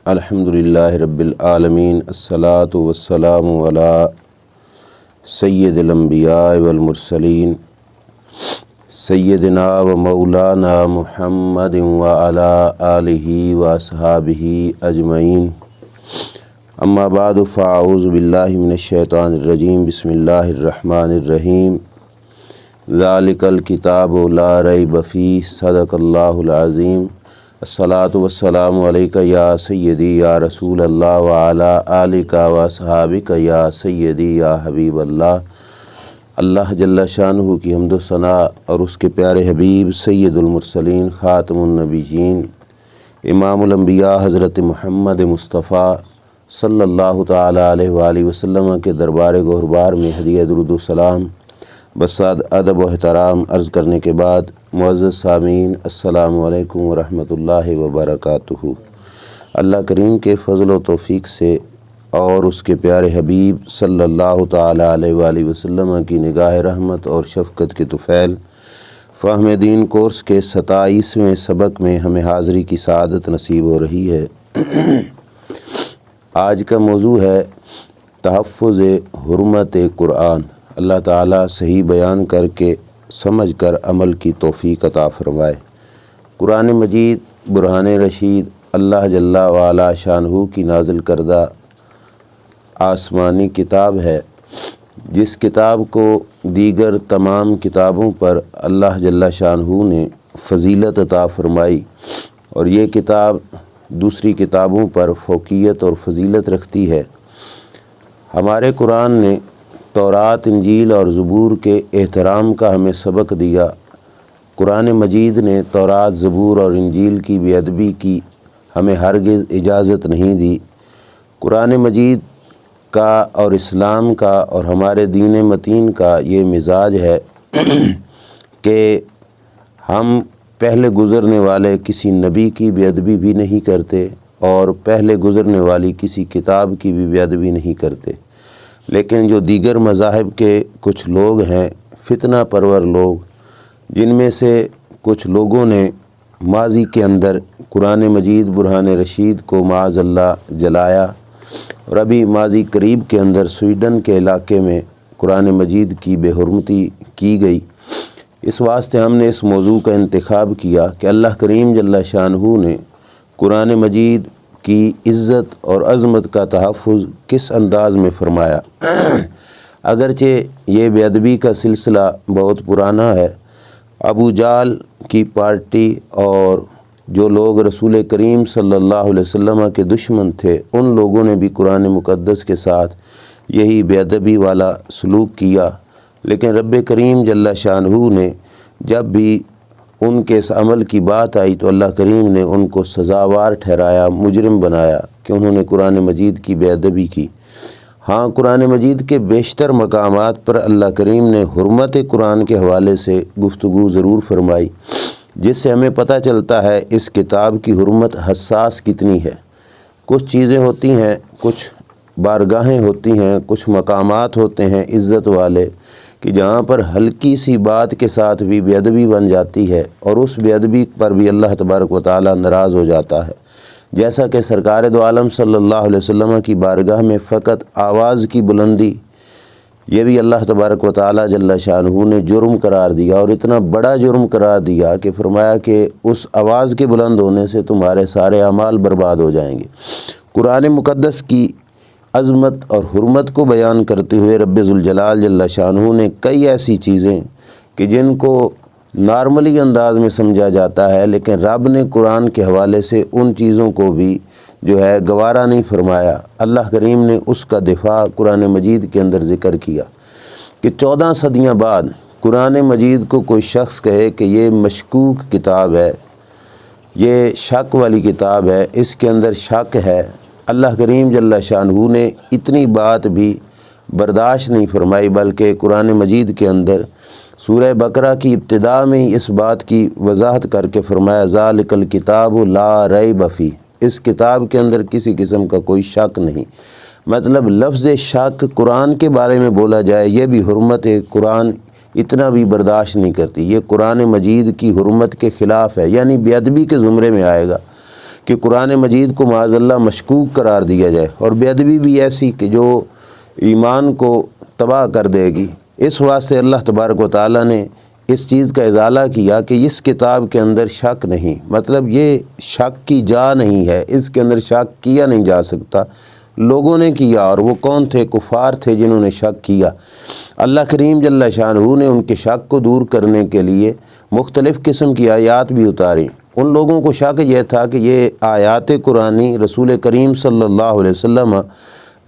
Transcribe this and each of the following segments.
الحمدللہ رب العالمین، الصلاۃ والسلام علی سید الانبیاء والمرسلین سیدنا و مولانا محمد وعلی آلہ واصحابہ اجمعین، اما بعد فاعوذ باللہ من الشیطان الرجیم، بسم اللہ الرحمن الرحیم۔ ذالک الکتاب لا ریب فیہ، صدق اللہ العظیم۔ الصلاۃ والسلام علیک یا سیدی یا رسول اللہ وعلی آلک واصحابک یا سیدی یا حبیب اللہ۔ اللہ جل شانہ کی حمد و ثناء اور اس کے پیارے حبیب سید المرسلین خاتم النبیین امام الانبیاء حضرت محمد مصطفیٰ صلی اللہ تعالی علیہ وآلہ وسلم کے دربار گہربار میں ہدیہ درود و سلام بساد ادب و احترام عرض کرنے کے بعد، معزز سامعین، السلام علیکم ورحمۃ اللہ وبرکاتہ۔ اللہ کریم کے فضل و توفیق سے اور اس کے پیارے حبیب صلی اللہ تعالی علیہ وآلہ وسلم کی نگاہ رحمت اور شفقت کے طفیل فہم دین کورس کے 27ویں سبق میں ہمیں حاضری کی سعادت نصیب ہو رہی ہے۔ آج کا موضوع ہے تحفظ حرمت قرآن۔ اللہ تعالیٰ صحیح بیان کر کے سمجھ کر عمل کی توفیق عطا فرمائے۔ قرآن مجید برہان رشید اللہ جل وعلا شانہ کی نازل کردہ آسمانی کتاب ہے، جس کتاب کو دیگر تمام کتابوں پر اللہ جل شانہ نے فضیلت عطا فرمائی، اور یہ کتاب دوسری کتابوں پر فوقیت اور فضیلت رکھتی ہے۔ ہمارے قرآن نے تورات، انجیل اور زبور کے احترام کا ہمیں سبق دیا۔ قرآن مجید نے تورات، زبور اور انجیل کی بے ادبی کی ہمیں ہرگز اجازت نہیں دی۔ قرآن مجید کا اور اسلام کا اور ہمارے دین متین کا یہ مزاج ہے کہ ہم پہلے گزرنے والے کسی نبی کی بے ادبی بھی نہیں کرتے، اور پہلے گزرنے والی کسی کتاب کی بھی بے ادبی نہیں کرتے۔ لیکن جو دیگر مذاہب کے کچھ لوگ ہیں، فتنہ پرور لوگ، جن میں سے کچھ لوگوں نے ماضی کے اندر قرآن مجید برہان رشید کو معاذ اللہ جلایا، اور ابھی ماضی قریب کے اندر سویڈن کے علاقے میں قرآن مجید کی بے حرمتی کی گئی۔ اس واسطے ہم نے اس موضوع کا انتخاب کیا کہ اللہ کریم جل شانہ نے قرآن مجید کی عزت اور عظمت کا تحفظ کس انداز میں فرمایا۔ اگرچہ یہ بے ادبی کا سلسلہ بہت پرانا ہے، ابو جہل کی پارٹی اور جو لوگ رسول کریم صلی اللہ علیہ وسلم کے دشمن تھے، ان لوگوں نے بھی قرآن مقدس کے ساتھ یہی بے ادبی والا سلوک کیا، لیکن رب کریم جل شانہ نے جب بھی ان کے اس عمل کی بات آئی تو اللہ کریم نے ان کو سزاوار ٹھہرایا، مجرم بنایا کہ انہوں نے قرآن مجید کی بے ادبی کی۔ ہاں، قرآن مجید کے بیشتر مقامات پر اللہ کریم نے حرمت قرآن کے حوالے سے گفتگو ضرور فرمائی، جس سے ہمیں پتہ چلتا ہے اس کتاب کی حرمت حساس کتنی ہے۔ کچھ چیزیں ہوتی ہیں، کچھ بارگاہیں ہوتی ہیں، کچھ مقامات ہوتے ہیں عزت والے، کہ جہاں پر ہلکی سی بات کے ساتھ بھی بے ادبی بن جاتی ہے، اور اس بے ادبی پر بھی اللہ تبارک و تعالی ناراض ہو جاتا ہے۔ جیسا کہ سرکار دو عالم صلی اللہ علیہ وسلم کی بارگاہ میں فقط آواز کی بلندی، یہ بھی اللہ تبارک و تعالی جل شانہ نے جرم قرار دیا، اور اتنا بڑا جرم قرار دیا کہ فرمایا کہ اس آواز کے بلند ہونے سے تمہارے سارے اعمال برباد ہو جائیں گے۔ قرآن مقدس کی عظمت اور حرمت کو بیان کرتے ہوئے رب ذوالجلال جل شانہ نے کئی ایسی چیزیں کہ جن کو نارملی انداز میں سمجھا جاتا ہے، لیکن رب نے قرآن کے حوالے سے ان چیزوں کو بھی جو ہے گوارا نہیں فرمایا۔ اللہ کریم نے اس کا دفاع قرآن مجید کے اندر ذکر کیا کہ 14 صدیاں بعد قرآن مجید کو کوئی شخص کہے کہ یہ مشکوک کتاب ہے، یہ شک والی کتاب ہے، اس کے اندر شک ہے، اللہ کریم جل شانہ نے اتنی بات بھی برداشت نہیں فرمائی، بلکہ قرآن مجید کے اندر سورہ بقرہ کی ابتدا میں ہی اس بات کی وضاحت کر کے فرمایا ذالک الکتاب لا ریب فیہ، اس کتاب کے اندر کسی قسم کا کوئی شک نہیں۔ مطلب لفظ شک قرآن کے بارے میں بولا جائے، یہ بھی حرمت قرآن اتنا بھی برداشت نہیں کرتی، یہ قرآن مجید کی حرمت کے خلاف ہے، یعنی بے ادبی کے زمرے میں آئے گا کہ قرآن مجید کو معاذ اللہ مشکوک قرار دیا جائے، اور بے ادبی بھی ایسی کہ جو ایمان کو تباہ کر دے گی۔ اس واسطے اللہ تبارک و تعالیٰ نے اس چیز کا ازالہ کیا کہ اس کتاب کے اندر شک نہیں، مطلب یہ شک کی جا نہیں ہے، اس کے اندر شک کیا نہیں جا سکتا۔ لوگوں نے کیا، اور وہ کون تھے؟ کفار تھے جنہوں نے شک کیا۔ اللہ کریم جل شانہ نے ان کے شک کو دور کرنے کے لیے مختلف قسم کی آیات بھی اتاری۔ ان لوگوں کو شک یہ تھا کہ یہ آیات قرآنی رسول کریم صلی اللہ علیہ وسلم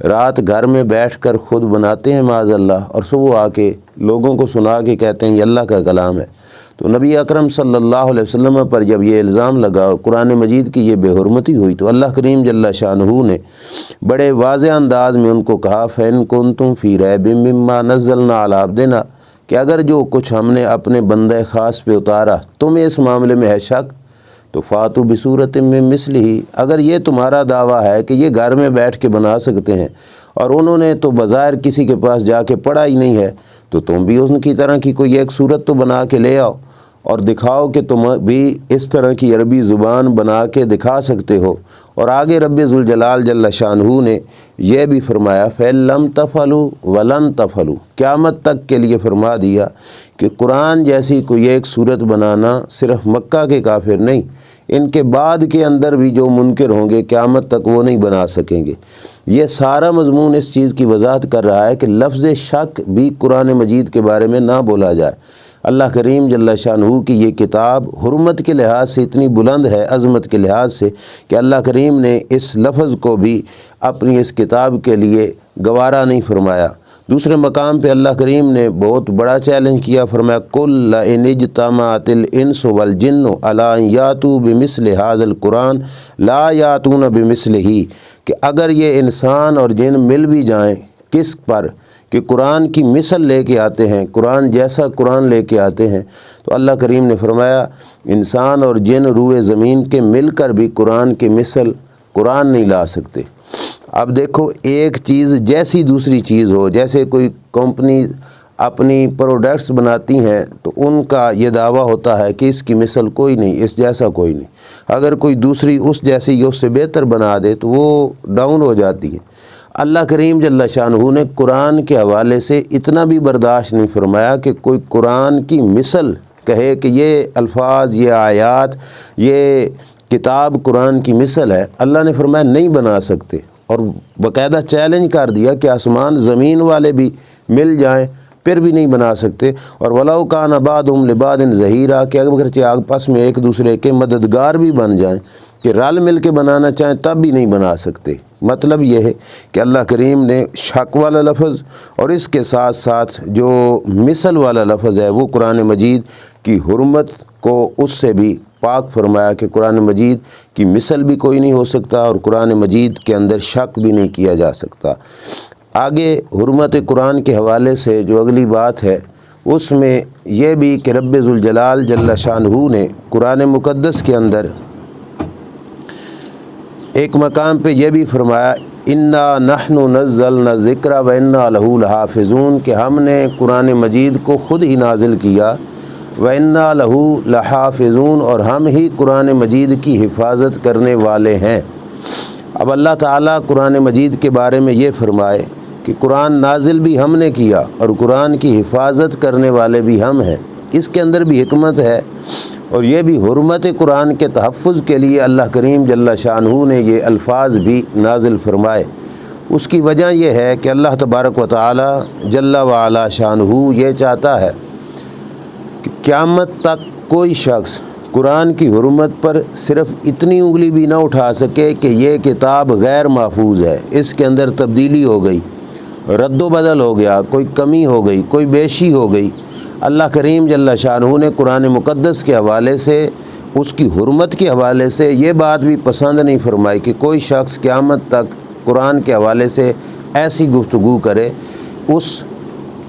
رات گھر میں بیٹھ کر خود بناتے ہیں معاذ اللہ، اور صبح آ کے لوگوں کو سنا کے کہتے ہیں یہ اللہ کا کلام ہے۔ تو نبی اکرم صلی اللہ علیہ وسلم پر جب یہ الزام لگا، قرآن مجید کی یہ بے حرمتی ہوئی، تو اللہ کریم جل شانہ نے بڑے واضح انداز میں ان کو کہا فَإِن كُنتُمْ فِي رَيْبٍ مِّمَّا نَزَّلْنَا عَلَىٰ عَبْدِنَا، کہ اگر جو کچھ ہم نے اپنے بندہ خاص پہ اتارا تمہیں اس معاملے میں ہے شک، تو فاتو بصورت من مثلہ، اگر یہ تمہارا دعویٰ ہے کہ یہ گھر میں بیٹھ کے بنا سکتے ہیں اور انہوں نے تو بظاہر کسی کے پاس جا کے پڑھا ہی نہیں ہے، تو تم بھی ان کی طرح کی کوئی ایک صورت تو بنا کے لے آؤ اور دکھاؤ کہ تم بھی اس طرح کی عربی زبان بنا کے دکھا سکتے ہو۔ اور آگے رب ذوالجلال جل شانہ نے یہ بھی فرمایا فَإِن لَمْ تَفْعَلُوا وَلَن تَفْعَلُوا، قیامت تک کے لیے فرما دیا کہ قرآن جیسی کوئی ایک صورت بنانا صرف مکہ کے کافر نہیں، ان کے بعد کے اندر بھی جو منکر ہوں گے قیامت تک وہ نہیں بنا سکیں گے۔ یہ سارا مضمون اس چیز کی وضاحت کر رہا ہے کہ لفظ شک بھی قرآن مجید کے بارے میں نہ بولا جائے۔ اللہ کریم جل شانہ کی یہ کتاب حرمت کے لحاظ سے اتنی بلند ہے، عظمت کے لحاظ سے، کہ اللہ کریم نے اس لفظ کو بھی اپنی اس کتاب کے لیے گوارا نہیں فرمایا۔ دوسرے مقام پہ اللہ کریم نے بہت بڑا چیلنج کیا، فرمایا قُلْ لَئِنِ اجْتَمَعَتِ الْإِنسُ وَالْجِنُّ عَلَىٰ أَن يَأْتُوا بِمِثْلِ هَٰذَا الْقُرْآنِ لَا يَأْتُونَ بِمِثْلِهِ، کہ اگر یہ انسان اور جن مل بھی جائیں کس پر کہ قرآن کی مثل لے کے آتے ہیں، قرآن جیسا قرآن لے کے آتے ہیں، تو اللہ کریم نے فرمایا انسان اور جن روئے زمین کے مل کر بھی قرآن کی مثل قرآن نہیں لا سکتے۔ اب دیکھو ایک چیز جیسی دوسری چیز ہو، جیسے کوئی کمپنی اپنی پروڈکٹس بناتی ہیں تو ان کا یہ دعویٰ ہوتا ہے کہ اس کی مثل کوئی نہیں، اس جیسا کوئی نہیں۔ اگر کوئی دوسری اس جیسی یا اس سے بہتر بنا دے تو وہ ڈاؤن ہو جاتی ہے۔ اللہ کریم جل شانہ نے قرآن کے حوالے سے اتنا بھی برداشت نہیں فرمایا کہ کوئی قرآن کی مثل کہے کہ یہ الفاظ، یہ آیات، یہ کتاب قرآن کی مثل ہے۔ اللہ نے فرمایا نہیں بنا سکتے، اور باقاعدہ چیلنج کر دیا کہ آسمان زمین والے بھی مل جائیں پھر بھی نہیں بنا سکتے۔ اور وَلَوْ كَانَ بَعْضُهُمْ لِبَعْضٍ ظَهِيرًا، کہ اگرچہ آپس میں ایک دوسرے کے مددگار بھی بن جائیں، کہ رل مل کے بنانا چاہیں تب بھی نہیں بنا سکتے۔ مطلب یہ ہے کہ اللہ کریم نے شک والا لفظ اور اس کے ساتھ ساتھ جو مثل والا لفظ ہے وہ قرآن مجید کی حرمت کو اس سے بھی پاک فرمایا کہ قرآن مجید کی مثل بھی کوئی نہیں ہو سکتا، اور قرآن مجید کے اندر شک بھی نہیں کیا جا سکتا۔ آگے حرمت قرآن کے حوالے سے جو اگلی بات ہے اس میں یہ بھی کہ رب ذوالجلال جل شانہ نے قرآن مقدس کے اندر ایک مقام پہ یہ بھی فرمایا انا نحن نزلنا الذکر و انا لہ لحافظون، کہ ہم نے قرآن مجید کو خود ہی نازل کیا، و انا لہ لحافظون، اور ہم ہی قرآن مجید کی حفاظت کرنے والے ہیں۔ اب اللہ تعالیٰ قرآن مجید کے بارے میں یہ فرمائے کہ قرآن نازل بھی ہم نے کیا اور قرآن کی حفاظت کرنے والے بھی ہم ہیں، اس کے اندر بھی حکمت ہے، اور یہ بھی حرمت قرآن کے تحفظ کے لیے اللہ کریم جل شانہ نے یہ الفاظ بھی نازل فرمائے۔ اس کی وجہ یہ ہے کہ اللہ تبارک و تعالی جل وعلا شانہ یہ چاہتا ہے کہ قیامت تک کوئی شخص قرآن کی حرمت پر صرف اتنی انگلی بھی نہ اٹھا سکے کہ یہ کتاب غیر محفوظ ہے، اس کے اندر تبدیلی ہو گئی، رد و بدل ہو گیا، کوئی کمی ہو گئی، کوئی بیشی ہو گئی۔ اللہ کریم جل شانہ نے قرآن مقدس کے حوالے سے، اس کی حرمت کے حوالے سے یہ بات بھی پسند نہیں فرمائی کہ کوئی شخص قیامت تک قرآن کے حوالے سے ایسی گفتگو کرے۔ اس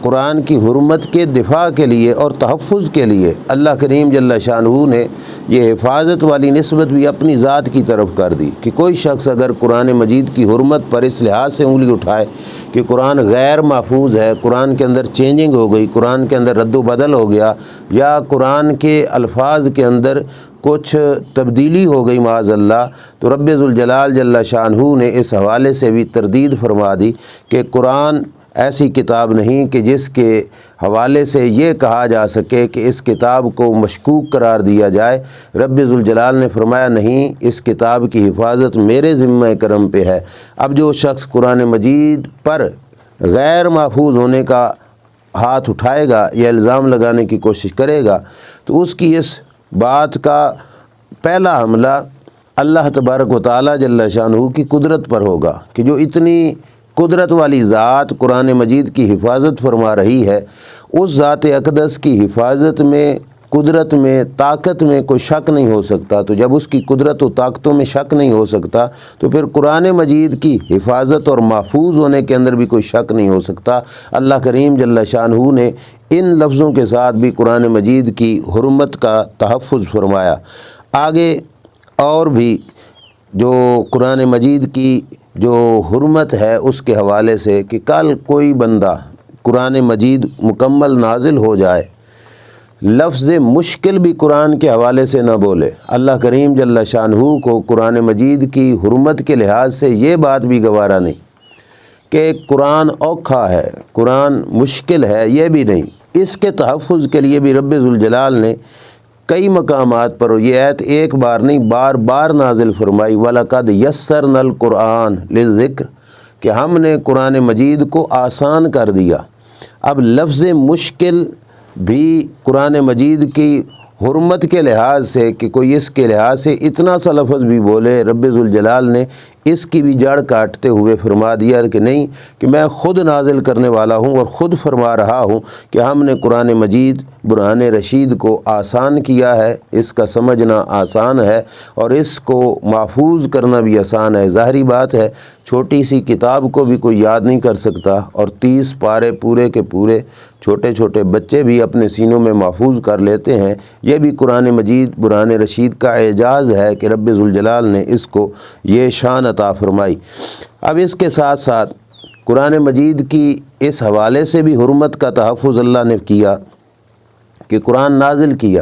قرآن کی حرمت کے دفاع کے لیے اور تحفظ کے لیے اللہ کریم جل شانہ نے یہ حفاظت والی نسبت بھی اپنی ذات کی طرف کر دی کہ کوئی شخص اگر قرآن مجید کی حرمت پر اس لحاظ سے انگلی اٹھائے کہ قرآن غیر محفوظ ہے، قرآن کے اندر چینجنگ ہو گئی، قرآن کے اندر رد و بدل ہو گیا، یا قرآن کے الفاظ کے اندر کچھ تبدیلی ہو گئی معاذ اللہ، تو رب ذوالجلال جل شانہ نے اس حوالے سے بھی تردید فرما دی کہ قرآن ایسی کتاب نہیں کہ جس کے حوالے سے یہ کہا جا سکے کہ اس کتاب کو مشکوک قرار دیا جائے۔ رب ذوالجلال نے فرمایا نہیں، اس کتاب کی حفاظت میرے ذمہ کرم پہ ہے۔ اب جو شخص قرآن مجید پر غیر محفوظ ہونے کا ہاتھ اٹھائے گا یا الزام لگانے کی کوشش کرے گا تو اس کی اس بات کا پہلا حملہ اللہ تبارک و تعالی جل شانہ کی قدرت پر ہوگا کہ جو اتنی قدرت والی ذات قرآن مجید کی حفاظت فرما رہی ہے، اس ذات اقدس کی حفاظت میں، قدرت میں، طاقت میں کوئی شک نہیں ہو سکتا۔ تو جب اس کی قدرت و طاقتوں میں شک نہیں ہو سکتا تو پھر قرآن مجید کی حفاظت اور محفوظ ہونے کے اندر بھی کوئی شک نہیں ہو سکتا۔ اللہ کریم جل شانہ نے ان لفظوں کے ساتھ بھی قرآن مجید کی حرمت کا تحفظ فرمایا۔ آگے اور بھی جو قرآن مجید کی جو حرمت ہے اس کے حوالے سے کہ کل کوئی بندہ قرآن مجید مکمل نازل ہو جائے، لفظ مشکل بھی قرآن کے حوالے سے نہ بولے۔ اللہ کریم جل شانہ کو قرآن مجید کی حرمت کے لحاظ سے یہ بات بھی گوارا نہیں کہ قرآن اوکھا ہے، قرآن مشکل ہے، یہ بھی نہیں۔ اس کے تحفظ کے لیے بھی رب ذوالجلال نے کئی مقامات پر، یہ آیت ایک بار نہیں بار بار نازل فرمائی، وَلَقَدْ يَسَّرْنَا الْقُرْآنَ لِلذِّكْرِ، کہ ہم نے قرآن مجید کو آسان کر دیا۔ اب لفظ مشکل بھی قرآن مجید کی حرمت کے لحاظ سے کہ کوئی اس کے لحاظ سے اتنا سا لفظ بھی بولے، رب ذوالجلال نے اس کی بھی جڑ کاٹتے ہوئے فرما دیا کہ نہیں، کہ میں خود نازل کرنے والا ہوں اور خود فرما رہا ہوں کہ ہم نے قرآن مجید برہان رشید کو آسان کیا ہے، اس کا سمجھنا آسان ہے اور اس کو محفوظ کرنا بھی آسان ہے۔ ظاہری بات ہے چھوٹی سی کتاب کو بھی کوئی یاد نہیں کر سکتا، اور 30 پارے پورے کے پورے چھوٹے چھوٹے بچے بھی اپنے سینوں میں محفوظ کر لیتے ہیں۔ یہ بھی قرآن مجید برہان رشید کا اعجاز ہے کہ رب ذوالجلال نے اس کو یہ شان عطا فرمائی۔ اب اس کے ساتھ ساتھ قرآن مجید کی اس حوالے سے بھی حرمت کا تحفظ اللہ نے کیا کہ قرآن نازل کیا،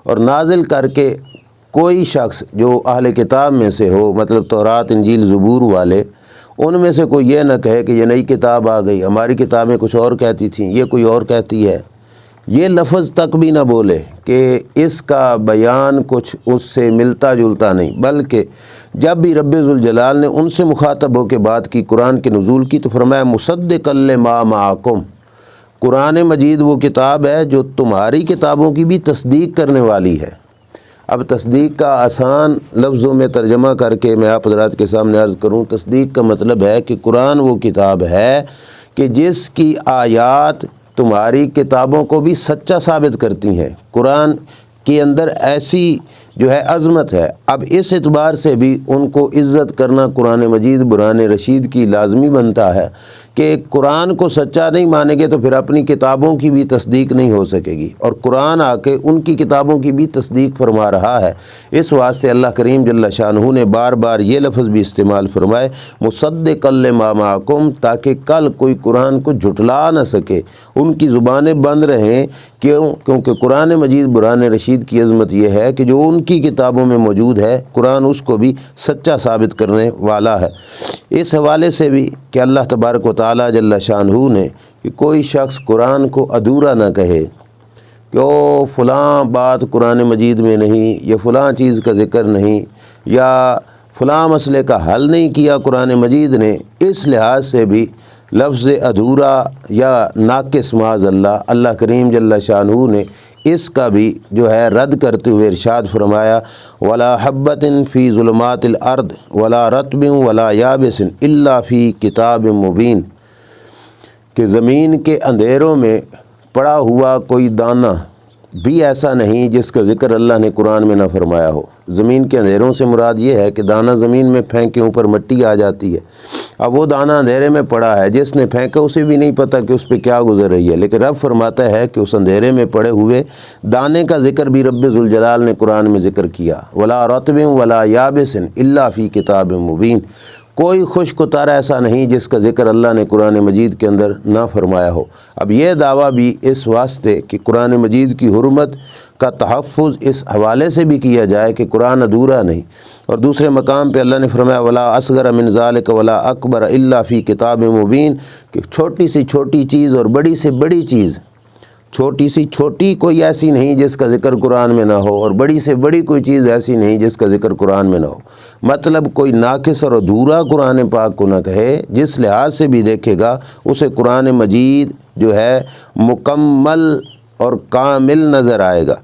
اور نازل کر کے کوئی شخص جو اہل کتاب میں سے ہو، مطلب تورات انجیل زبور والے، ان میں سے کوئی یہ نہ کہے کہ یہ نئی کتاب آ گئی، ہماری کتابیں کچھ اور کہتی تھیں، یہ کوئی اور کہتی ہے، یہ لفظ تک بھی نہ بولے کہ اس کا بیان کچھ اس سے ملتا جلتا نہیں، بلکہ جب بھی رب ذوالجلال نے ان سے مخاطب ہو کے بات کی، قرآن کے نزول کی، تو فرمایا مصدقا لما معکم، قرآن مجید وہ کتاب ہے جو تمہاری کتابوں کی بھی تصدیق کرنے والی ہے۔ اب تصدیق کا آسان لفظوں میں ترجمہ کر کے میں آپ حضرات کے سامنے عرض کروں، تصدیق کا مطلب ہے کہ قرآن وہ کتاب ہے کہ جس کی آیات تمہاری کتابوں کو بھی سچا ثابت کرتی ہیں۔ قرآن کے اندر ایسی جو ہے عظمت ہے۔ اب اس اعتبار سے بھی ان کو عزت کرنا قرآن مجید برہان رشید کی لازمی بنتا ہے کہ قرآن کو سچا نہیں مانیں گے تو پھر اپنی کتابوں کی بھی تصدیق نہیں ہو سکے گی، اور قرآن آ کے ان کی کتابوں کی بھی تصدیق فرما رہا ہے۔ اس واسطے اللہ کریم جل شانہ نے بار بار یہ لفظ بھی استعمال فرمائے مصدقا لما معکم، تاکہ کل کوئی قرآن کو جھٹلا نہ سکے، ان کی زبانیں بند رہیں۔ کیونکہ قرآن مجید برہان رشید کی عظمت یہ ہے کہ جو ان کی کتابوں میں موجود ہے، قرآن اس کو بھی سچا ثابت کرنے والا ہے۔ اس حوالے سے بھی کہ اللہ تبارک و تعالی جل شانہ نے کہ کوئی شخص قرآن کو ادھورا نہ کہے کہ او فلاں بات قرآن مجید میں نہیں، یا فلاں چیز کا ذکر نہیں، یا فلاں مسئلے کا حل نہیں کیا قرآن مجید نے، اس لحاظ سے بھی لفظ ادھورا یا ناقص معاذ اللہ، اللہ کریم جل شانہ نے اس کا بھی جو ہے رد کرتے ہوئے ارشاد فرمایا وَلَا حَبَّةٍ فِي ظُلُمَاتِ الْأَرْضِ وَلَا رَطْبٍ وَلَا يَابِسٍ إِلَّا فِي كِتَابٍ مُبِينٍ، کہ زمین کے اندھیروں میں پڑا ہوا کوئی دانہ بھی ایسا نہیں جس کا ذکر اللہ نے قرآن میں نہ فرمایا ہو۔ زمین کے اندھیروں سے مراد یہ ہے کہ دانہ زمین میں پھینکے اوپر مٹی آ جاتی ہے، اب وہ دانہ اندھیرے میں پڑا ہے، جس نے پھینکا اسے بھی نہیں پتہ کہ اس پہ کیا گزر رہی ہے، لیکن رب فرماتا ہے کہ اس اندھیرے میں پڑے ہوئے دانے کا ذکر بھی رب ذوالجلال نے قرآن میں ذکر کیا وَلَا رَطْبٍ وَلَا يَابِسٍ إِلَّا فِي كِتَابٍ مُبِينٍ، کوئی خشک و تر ایسا نہیں جس کا ذکر اللہ نے قرآن مجید کے اندر نہ فرمایا ہو۔ اب یہ دعویٰ بھی اس واسطے کہ قرآن مجید کی حرمت کا تحفظ اس حوالے سے بھی کیا جائے کہ قرآن ادھورا نہیں۔ اور دوسرے مقام پہ اللہ نے فرمایا ولا اصغر من ذالک ولا اکبر الا فی کتاب مبین، کہ چھوٹی سی چھوٹی چیز اور بڑی سے بڑی چیز، چھوٹی سی چھوٹی کوئی ایسی نہیں جس کا ذکر قرآن میں نہ ہو، اور بڑی سے بڑی کوئی چیز ایسی نہیں جس کا ذکر قرآن میں نہ ہو۔ مطلب کوئی ناقص اور ادھورا قرآن پاک کو نہ کہے، جس لحاظ سے بھی دیکھے گا اسے قرآن مجید جو ہے مکمل اور کامل نظر آئے گا۔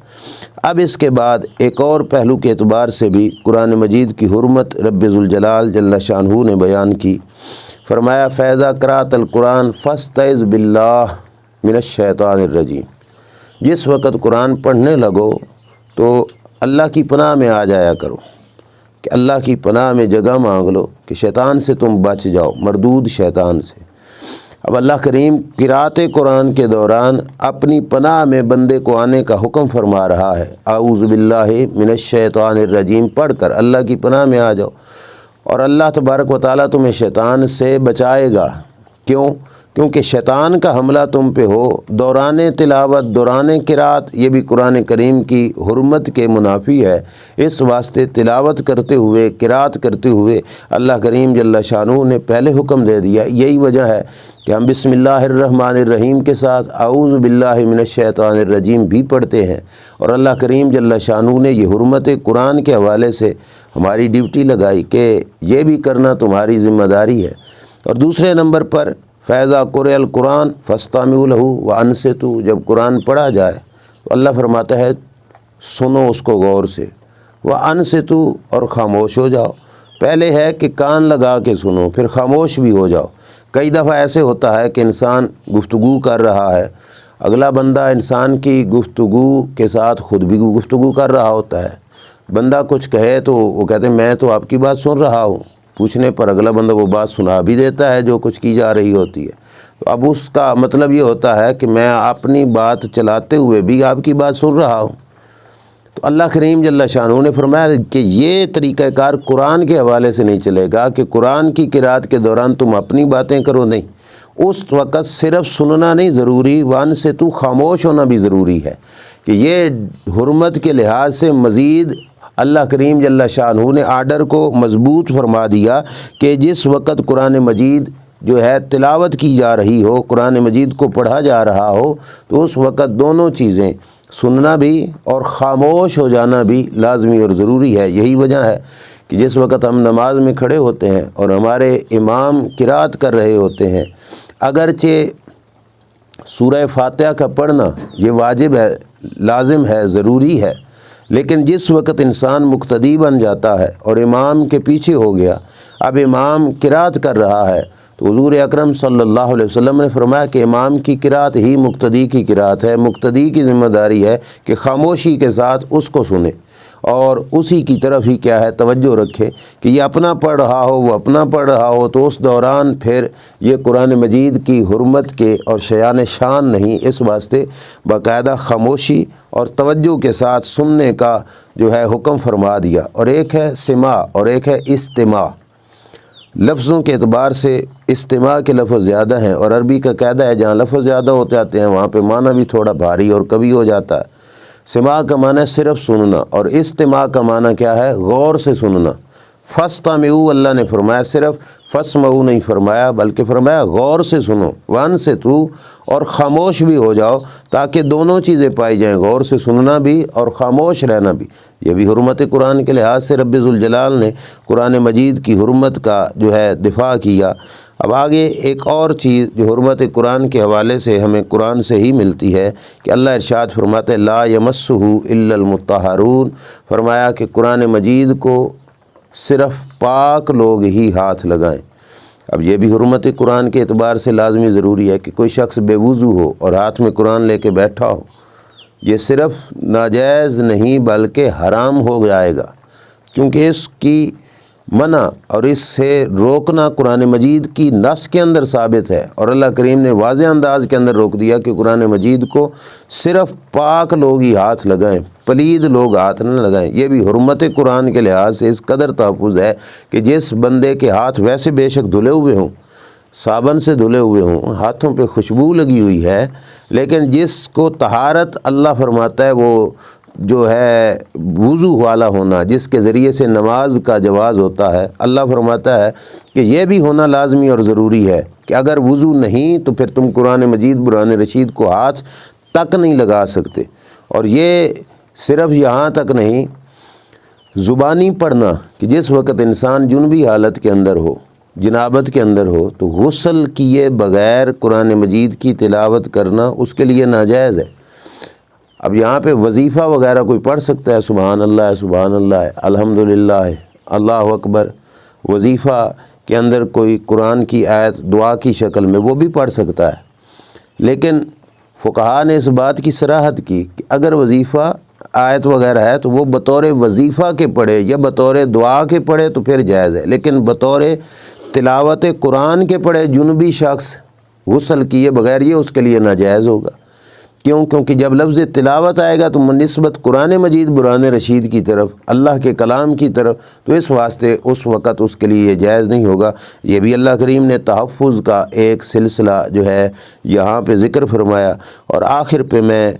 اب اس کے بعد ایک اور پہلو کے اعتبار سے بھی قرآن مجید کی حرمت رب ذوالجلال جل شانہ نے بیان کی۔ فرمایا فیضا قرأت القرآن فاستعذ باللہ من الشیطان الرجیم، جس وقت قرآن پڑھنے لگو تو اللہ کی پناہ میں آ جایا کرو، کہ اللہ کی پناہ میں جگہ مانگ لو کہ شیطان سے تم بچ جاؤ، مردود شیطان سے۔ اب اللہ کریم قرأت قرآن کے دوران اپنی پناہ میں بندے کو آنے کا حکم فرما رہا ہے، اعوذ باللہ من الشیطان الرجیم پڑھ کر اللہ کی پناہ میں آ جاؤ، اور اللہ تبارک و تعالیٰ تمہیں شیطان سے بچائے گا۔ کیوں؟ کیونکہ شیطان کا حملہ تم پہ ہو دوران تلاوت، دوران قرأت، یہ بھی قرآن کریم کی حرمت کے منافی ہے۔ اس واسطے تلاوت کرتے ہوئے، قرأت کرتے ہوئے اللہ کریم جل شانہ نے پہلے حکم دے دیا۔ یہی وجہ ہے کہ ہم بسم اللہ الرحمن الرحیم کے ساتھ اعوذ باللہ من الشیطان الرجیم بھی پڑھتے ہیں، اور اللہ کریم جل شانہ نے یہ حرمت قرآن کے حوالے سے ہماری ڈیوٹی لگائی کہ یہ بھی کرنا تمہاری ذمہ داری ہے۔ اور دوسرے نمبر پر فیضا قرئ القرآن فاستمعوا لہ وانصتوا، جب قرآن پڑھا جائے تو اللہ فرماتا ہے سنو اس کو غور سے، وانصتوا، اور خاموش ہو جاؤ۔ پہلے ہے کہ کان لگا کے سنو، پھر خاموش بھی ہو جاؤ۔ کئی دفعہ ایسے ہوتا ہے کہ انسان گفتگو کر رہا ہے، اگلا بندہ انسان کی گفتگو کے ساتھ خود بھی گفتگو کر رہا ہوتا ہے، بندہ کچھ کہے تو وہ کہتے ہیں میں تو آپ کی بات سن رہا ہوں، پوچھنے پر اگلا بندہ وہ بات سنا بھی دیتا ہے جو کچھ کی جا رہی ہوتی ہے۔ تو اب اس کا مطلب یہ ہوتا ہے کہ میں اپنی بات چلاتے ہوئے بھی آپ کی بات سن رہا ہوں۔ تو اللہ کریم جل شانہ نے فرمایا کہ یہ طریقہ کار قرآن کے حوالے سے نہیں چلے گا کہ قرآن کی قرأت کے دوران تم اپنی باتیں کرو، نہیں، اس وقت صرف سننا نہیں ضروری، وان سے تو خاموش ہونا بھی ضروری ہے، کہ یہ حرمت کے لحاظ سے مزید اللہ کریم جل شانہ نے آرڈر کو مضبوط فرما دیا کہ جس وقت قرآن مجید جو ہے تلاوت کی جا رہی ہو، قرآن مجید کو پڑھا جا رہا ہو، تو اس وقت دونوں چیزیں سننا بھی اور خاموش ہو جانا بھی لازمی اور ضروری ہے۔ یہی وجہ ہے کہ جس وقت ہم نماز میں کھڑے ہوتے ہیں اور ہمارے امام قرأت کر رہے ہوتے ہیں، اگرچہ سورہ فاتحہ کا پڑھنا یہ واجب ہے، لازم ہے، ضروری ہے، لیکن جس وقت انسان مقتدی بن جاتا ہے اور امام کے پیچھے ہو گیا، اب امام قرأت کر رہا ہے، تو حضور اکرم صلی اللہ علیہ وسلم نے فرمایا کہ امام کی قرأت ہی مقتدی کی قرأت ہے۔ مقتدی کی ذمہ داری ہے کہ خاموشی کے ساتھ اس کو سنے اور اسی کی طرف ہی کیا ہے توجہ رکھے، کہ یہ اپنا پڑھ رہا ہو، وہ اپنا پڑھ رہا ہو، تو اس دوران پھر یہ قرآن مجید کی حرمت کے اور شیان شان نہیں، اس واسطے باقاعدہ خاموشی اور توجہ کے ساتھ سننے کا جو ہے حکم فرما دیا۔ اور ایک ہے سماع اور ایک ہے استماع۔ لفظوں کے اعتبار سے استماع کے لفظ زیادہ ہیں، اور عربی کا قاعدہ ہے جہاں لفظ زیادہ ہوتے آتے ہیں وہاں پہ معنی بھی تھوڑا بھاری اور کبھی ہو جاتا ہے۔ سماع کا معنی ہے صرف سننا، اور استماع کا معنی کیا ہے؟ غور سے سننا۔ فاستمعوا اللہ نے فرمایا، صرف فاسمعوا نہیں فرمایا، بلکہ فرمایا غور سے سنو، وانصتوا، اور خاموش بھی ہو جاؤ، تاکہ دونوں چیزیں پائی جائیں، غور سے سننا بھی اور خاموش رہنا بھی۔ یہ بھی حرمت قرآن کے لحاظ سے رب ذوالجلال نے قرآن مجید کی حرمت کا جو ہے دفاع کیا۔ اب آگے ایک اور چیز جو حرمت قرآن کے حوالے سے ہمیں قرآن سے ہی ملتی ہے کہ اللہ ارشاد فرماتے لا یمسہ الا المطہرون، فرمایا کہ قرآن مجید کو صرف پاک لوگ ہی ہاتھ لگائیں۔ اب یہ بھی حرمت قرآن کے اعتبار سے لازمی ضروری ہے کہ کوئی شخص بے وضو ہو اور ہاتھ میں قرآن لے کے بیٹھا ہو، یہ صرف ناجائز نہیں بلکہ حرام ہو جائے گا، کیونکہ اس کی منع اور اس سے روکنا قرآن مجید کی نص کے اندر ثابت ہے، اور اللہ کریم نے واضح انداز کے اندر روک دیا کہ قرآن مجید کو صرف پاک لوگ ہی ہاتھ لگائیں، پلید لوگ ہاتھ نہ لگائیں۔ یہ بھی حرمت قرآن کے لحاظ سے اس قدر تحفظ ہے کہ جس بندے کے ہاتھ ویسے بے شک دھلے ہوئے ہوں، صابن سے دھلے ہوئے ہوں، ہاتھوں پہ خوشبو لگی ہوئی ہے، لیکن جس کو طہارت اللہ فرماتا ہے وہ جو ہے وضو والا ہونا، جس کے ذریعے سے نماز کا جواز ہوتا ہے، اللہ فرماتا ہے کہ یہ بھی ہونا لازمی اور ضروری ہے کہ اگر وضو نہیں تو پھر تم قرآن مجید برہان رشید کو ہاتھ تک نہیں لگا سکتے۔ اور یہ صرف یہاں تک نہیں، زبانی پڑھنا کہ جس وقت انسان جنبی حالت کے اندر ہو، جنابت کے اندر ہو، تو غسل کیے بغیر قرآن مجید کی تلاوت کرنا اس کے لیے ناجائز ہے۔ اب یہاں پہ وظیفہ وغیرہ کوئی پڑھ سکتا ہے، سبحان اللہ ہے، سبحان اللہ ہے، الحمدللہ ہے، اللہ اکبر، وظیفہ کے اندر کوئی قرآن کی آیت دعا کی شکل میں وہ بھی پڑھ سکتا ہے، لیکن فقہا نے اس بات کی صراحت کی کہ اگر وظیفہ آیت وغیرہ ہے تو وہ بطور وظیفہ کے پڑھے یا بطور دعا کے پڑھے تو پھر جائز ہے، لیکن بطور تلاوت قرآن کے پڑھے جنبی شخص غسل کیے بغیر یہ اس کے لیے ناجائز ہوگا۔ کیونکہ جب لفظ تلاوت آئے گا تو نسبت قرآن مجید برہان رشید کی طرف، اللہ کے کلام کی طرف، تو اس واسطے اس وقت اس کے لیے یہ جائز نہیں ہوگا۔ یہ بھی اللہ کریم نے تحفظ کا ایک سلسلہ جو ہے یہاں پہ ذکر فرمایا۔ اور آخر پہ میں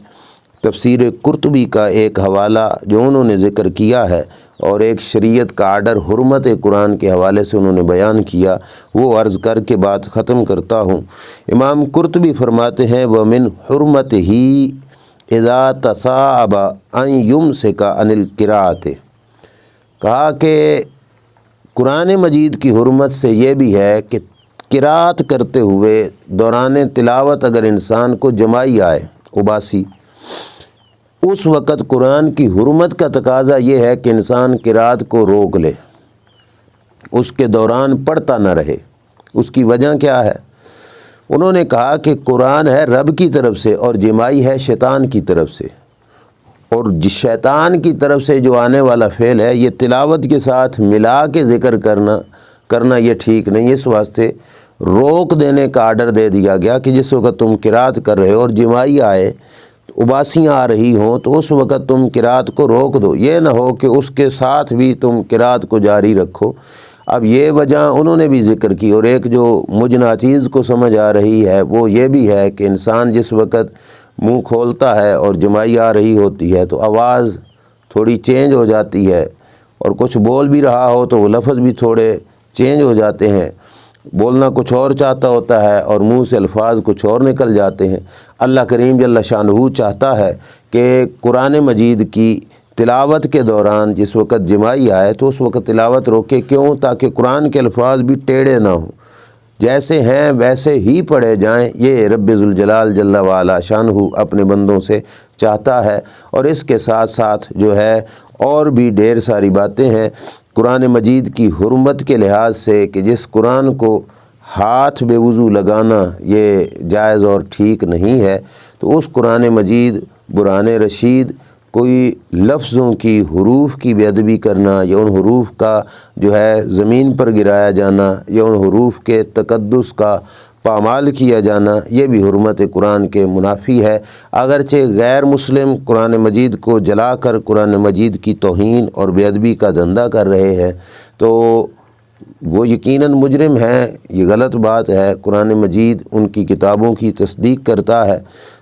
تفسیر قرطبی کا ایک حوالہ جو انہوں نے ذکر کیا ہے اور ایک شریعت کا آرڈر حرمت قرآن کے حوالے سے انہوں نے بیان کیا، وہ عرض کر کے بات ختم کرتا ہوں۔ امام قرطبی فرماتے ہیں وَمِنْ حُرْمَتِهِ اِذَا تَصَاعَبَ أَنْ يُمْسِكَ عَنِ الْقِرَاءَةِ، کہا کہ قرآن مجید کی حرمت سے یہ بھی ہے کہ قرات کرتے ہوئے دوران تلاوت اگر انسان کو جمائی آئے، اباسی، اس وقت قرآن کی حرمت کا تقاضا یہ ہے کہ انسان قرات کو روک لے، اس کے دوران پڑھتا نہ رہے۔ اس کی وجہ کیا ہے؟ انہوں نے کہا کہ قرآن ہے رب کی طرف سے اور جمائی ہے شیطان کی طرف سے، اور شیطان کی طرف سے جو آنے والا فعل ہے یہ تلاوت کے ساتھ ملا کے ذکر کرنا یہ ٹھیک نہیں، اس واسطے روک دینے کا آرڈر دے دیا گیا کہ جس وقت تم قرات کر رہے ہو اور جمائی آئے، اباسیاں آ رہی ہوں، تو اس وقت تم قرات کو روک دو، یہ نہ ہو کہ اس کے ساتھ بھی تم قرات کو جاری رکھو۔ اب یہ وجہ انہوں نے بھی ذکر کی، اور ایک جو مجھ ناچیز کو سمجھ آ رہی ہے وہ یہ بھی ہے کہ انسان جس وقت منہ کھولتا ہے اور جمائی آ رہی ہوتی ہے تو آواز تھوڑی چینج ہو جاتی ہے، اور کچھ بول بھی رہا ہو تو وہ لفظ بھی تھوڑے چینج ہو جاتے ہیں، بولنا کچھ اور چاہتا ہوتا ہے اور منہ سے الفاظ کچھ اور نکل جاتے ہیں۔ اللہ کریم جل شانہ چاہتا ہے کہ قرآن مجید کی تلاوت کے دوران جس وقت جمائی آئے تو اس وقت تلاوت روکے، کیوں؟ تاکہ قرآن کے الفاظ بھی ٹیڑھے نہ ہوں، جیسے ہیں ویسے ہی پڑھے جائیں، یہ رب ذوالجلال جل وعلا شانہ اپنے بندوں سے چاہتا ہے۔ اور اس کے ساتھ ساتھ جو ہے اور بھی ڈھیر ساری باتیں ہیں قرآن مجید کی حرمت کے لحاظ سے کہ جس قرآن کو ہاتھ بے وضو لگانا یہ جائز اور ٹھیک نہیں ہے، تو اس قرآن مجید برہان رشید کوئی لفظوں کی حروف کی بے ادبی کرنا یا ان حروف کا جو ہے زمین پر گرایا جانا یا ان حروف کے تقدس کا پامال کیا جانا، یہ بھی حرمت قرآن کے منافی ہے۔ اگرچہ غیر مسلم قرآن مجید کو جلا کر قرآن مجید کی توہین اور بے ادبی کا دھندا کر رہے ہیں تو وہ یقیناً مجرم ہیں، یہ غلط بات ہے۔ قرآن مجید ان کی کتابوں کی تصدیق کرتا ہے،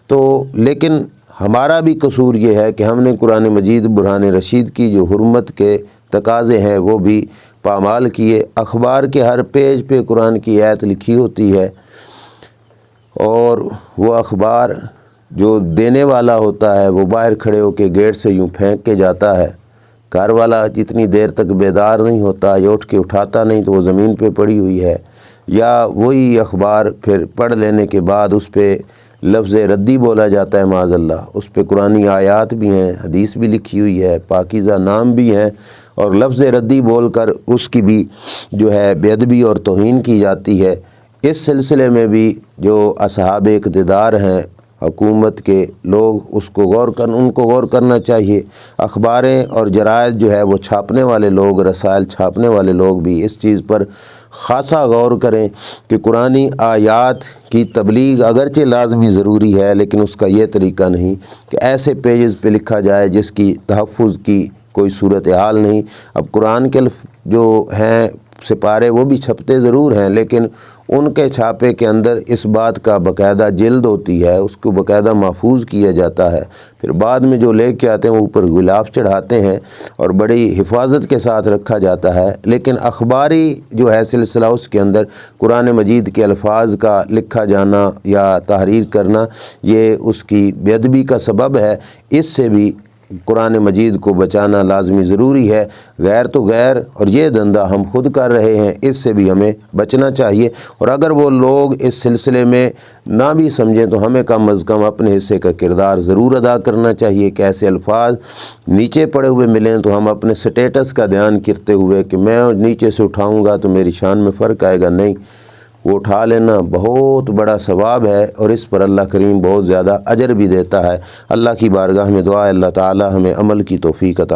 تو لیکن ہمارا بھی قصور یہ ہے کہ ہم نے قرآن مجید برہان رشید کی جو حرمت کے تقاضے ہیں وہ بھی پامال کیے۔ اخبار کے ہر پیج پہ قرآن کی آیت لکھی ہوتی ہے، اور وہ اخبار جو دینے والا ہوتا ہے وہ باہر کھڑے ہو کے گیٹ سے یوں پھینک کے جاتا ہے، گھر والا جتنی دیر تک بیدار نہیں ہوتا یا اٹھ کے اٹھاتا نہیں تو وہ زمین پہ پڑی ہوئی ہے، یا وہی اخبار پھر پڑھ لینے کے بعد اس پہ لفظ ردی بولا جاتا ہے معاذ اللہ، اس پہ قرآنی آیات بھی ہیں، حدیث بھی لکھی ہوئی ہے، پاکیزہ نام بھی ہیں، اور لفظ ردی بول کر اس کی بھی جو ہے بے ادبی اور توہین کی جاتی ہے۔ اس سلسلے میں بھی جو اصحاب اقتدار ہیں، حکومت کے لوگ، ان کو غور کرنا چاہیے۔ اخباریں اور جرائد جو ہے وہ چھاپنے والے لوگ، رسائل چھاپنے والے لوگ بھی اس چیز پر خاصا غور کریں کہ قرآنی آیات کی تبلیغ اگرچہ لازمی ضروری ہے، لیکن اس کا یہ طریقہ نہیں کہ ایسے پیجز پہ لکھا جائے جس کی تحفظ کی کوئی صورتحال نہیں۔ اب قرآن کے جو ہیں سپارے وہ بھی چھپتے ضرور ہیں، لیکن ان کے چھاپے کے اندر اس بات کا باقاعدہ جلد ہوتی ہے، اس کو باقاعدہ محفوظ کیا جاتا ہے، پھر بعد میں جو لے کے آتے ہیں وہ اوپر غلاف چڑھاتے ہیں اور بڑی حفاظت کے ساتھ رکھا جاتا ہے۔ لیکن اخباری جو ہے سلسلہ، اس کے اندر قرآن مجید کے الفاظ کا لکھا جانا یا تحریر کرنا یہ اس کی بے ادبی کا سبب ہے۔ اس سے بھی قرآن مجید کو بچانا لازمی ضروری ہے۔ غیر تو غیر، اور یہ دندہ ہم خود کر رہے ہیں، اس سے بھی ہمیں بچنا چاہیے۔ اور اگر وہ لوگ اس سلسلے میں نہ بھی سمجھیں تو ہمیں کم از کم اپنے حصے کا کردار ضرور ادا کرنا چاہیے کہ ایسے الفاظ نیچے پڑے ہوئے ملیں تو ہم اپنے سٹیٹس کا دھیان کرتے ہوئے کہ میں نیچے سے اٹھاؤں گا تو میری شان میں فرق آئے گا، نہیں، وہ اٹھا لینا بہت بڑا ثواب ہے اور اس پر اللہ کریم بہت زیادہ اجر بھی دیتا ہے۔ اللہ کی بارگاہ میں دعا ہے اللہ تعالی ہمیں عمل کی توفیق عطا